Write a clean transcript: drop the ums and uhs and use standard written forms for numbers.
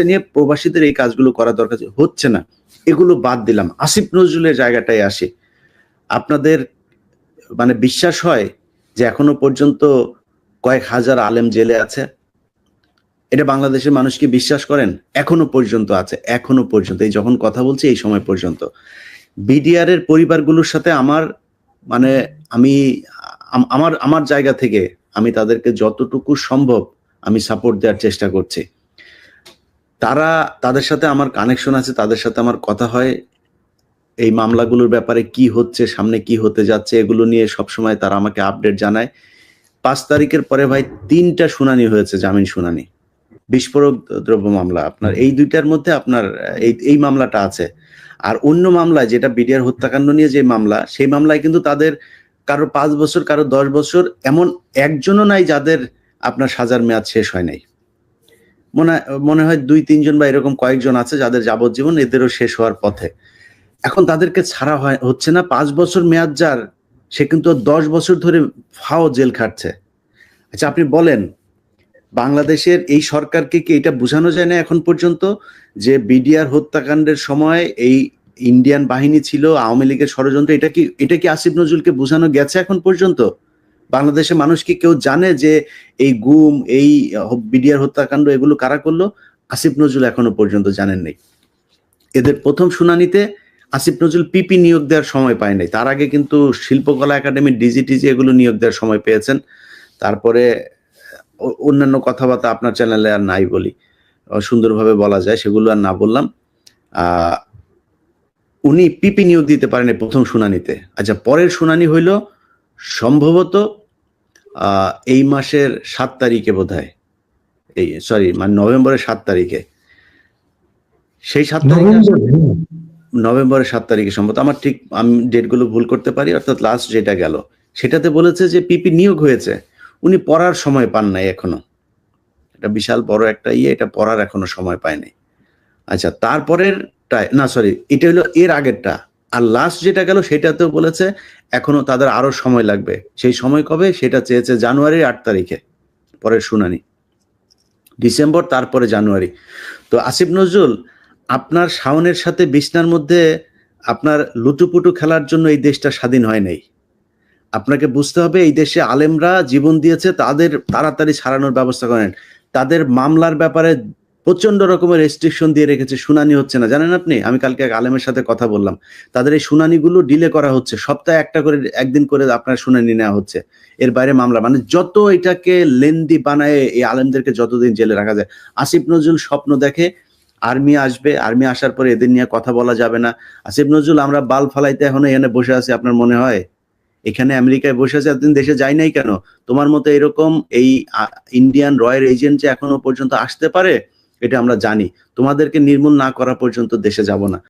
নিয়ে প্রবাসীদের এই কাজগুলো করা দরকার হচ্ছে না, এগুলো বাদ দিলাম, আসিফ নজরুলের জায়গাটায় আসে। আপনাদের মানে বিশ্বাস হয় যে এখনো পর্যন্ত কয়েক হাজার আলেম জেলে আছে? এটা বাংলাদেশের মানুষ কি বিশ্বাস করেন? এখনো পর্যন্ত আছে, এখনো পর্যন্ত, এই যখন কথা বলছি এই সময় পর্যন্ত। বিডিআর এর পরিবারগুলোর সাথে আমার মানে আমি আমার আমার জায়গা থেকে আমি তাদেরকে যতটুকু সম্ভব আমি সাপোর্ট দেওয়ার চেষ্টা করছি। তাদের সাথে আমার কানেকশন আছে, তাদের সাথে আমার কথা হয়, এই মামলাগুলোর ব্যাপারে কি হচ্ছে, সামনে কি হতে যাচ্ছে, এগুলো নিয়ে সবসময় তারা আমাকে আপডেট জানায়। 5 তারিখের পরে ভাই 3টা শুনানি হয়েছে, জামিন শুনানি। বিস্ফোরক দ্রব্য মামলা, আপনার এই দুইটার মধ্যে আপনার এই মামলাটা আছে। আর অন্য মামলায় যেটা বিডিআর হত্যাকাণ্ড নিয়ে যে মামলা, সেই মামলায় কিন্তু তাদের কারো 5 বছর, কারো 10 বছর, এমন একজনও নাই যাদের আপনার সাজার মেয়াদ শেষ হয় নাই। মনে হয় 2-3 জন বা এরকম কয়েকজন আছে যাদের যাবজ্জীবন, এদেরও শেষ হওয়ার পথে। এখন তাদেরকে ছাড়া হচ্ছে না। 5 বছর মেয়াদ যার, সে কিন্তু 10 বছর ধরে ফাও জেল খাটছে। আচ্ছা আপনি বলেন, বাংলাদেশের এই সরকারকে কি এটা বোঝানো যায় না এখন পর্যন্ত যে বিডিআর হত্যাকাণ্ডের সময় এই ইন্ডিয়ান বাহিনী ছিল, আওয়ামী লীগের ষড়যন্ত্র? এটা কি আসিফ নজরুলকে বোঝানো গেছে এখন পর্যন্ত? বাংলাদেশের মানুষ কি কেউ জানে যে এই গুম, এই বিডিআর হত্যাকাণ্ড এগুলো কারা করলো? আসিফ নজরুল এখনো পর্যন্ত জানেন নাই। এদের প্রথম শুনানিতে আসিফ নজরুল পিপি নিয়োগ দেওয়ার সময় পায় নাই, তার আগে কিন্তু শিল্পকলা একাডেমি, ডিজিটিজি এগুলো নিয়োগ দেওয়ার সময় পেয়েছেন। তারপরে অন্যান্য কথাবার্তা আপনার চ্যানেলে আর নাই বলি, সুন্দরভাবে বলা যায়, সেগুলো আর না বললাম। উনি পিপি নিয়োগ দিতে পারেন প্রথম শুনানিতে। আচ্ছা, পরের শুনানি হইল সম্ভবত এই মাসের 7 তারিখে বোধহয়, মানে নভেম্বরের 7 তারিখে। সেই 7 তারিখে, নভেম্বরের 7 তারিখে সম্ভবত, আমি ডেটগুলো ভুল করতে পারি, অর্থাৎ লাস্ট যেটা গেল সেটাতে বলেছে যে পিপি নিয়োগ হয়েছে। উনি পড়ার সময় পান নাই এখনো। এটা বিশাল বড় একটা এটা পড়ার এখনো সময় পায় নাই। আচ্ছা, তারপরেরটা না, এটা হলো এর আগেরটা। আর লাস্ট যেটা গেল সেটাতেও বলেছে এখনো তাদের আরো সময় লাগবে। সেই সময় কবে? সেটা চেয়েছে জানুয়ারির 8 তারিখে পরের শুনানি। ডিসেম্বর, তারপরে জানুয়ারি। তো আসিফ নজরুল, আপনার শাওনের সাথে বিছনার মধ্যে আপনার লুটুপুটু খেলার জন্য এই দেশটা স্বাধীন হয় নাই। আপনাকে বুঝতে হবে এই দেশে আলেমরা জীবন দিয়েছে, তাদের তাড়াতাড়ি ছাড়ানোর ব্যবস্থা করেন। তাদের মামলার ব্যাপারে প্রচন্ড রকমের রেস্ট্রিকশন দিয়ে রেখেছে, শুনানি হচ্ছে না, জানেন আপনি? আমি কালকে এক আলেমের সাথে কথা বললাম, তাদের এই শুনানিগুলো ডিলে করা হচ্ছে, সপ্তাহে একদিন করে আপনার শুনানি নেওয়া হচ্ছে। এর বাইরে মামলা, মানে যত এটাকে লেন্দি বানায় এই আলেমদেরকে যতদিন জেলে রাখা যায়। আসিফ নজরুল স্বপ্ন দেখে আর্মি আসবে, আর্মি আসার পরে এদের নিয়ে কথা বলা যাবে না। আসিফ নজরুল, আমরা বাল ফালাইতে এখনো এখানে বসে আছি, আপনার মনে হয়? এখানে আমেরিকায় বসে আছে, এতদিন দেশে যাই নাই কেন? তোমার মতো এরকম এই ইন্ডিয়ান রয়্যাল এজেন্ট যে এখনো পর্যন্ত আসতে পারে, এটা আমরা জানি। তোমাদেরকে নির্মূল না করা পর্যন্ত দেশে যাব না।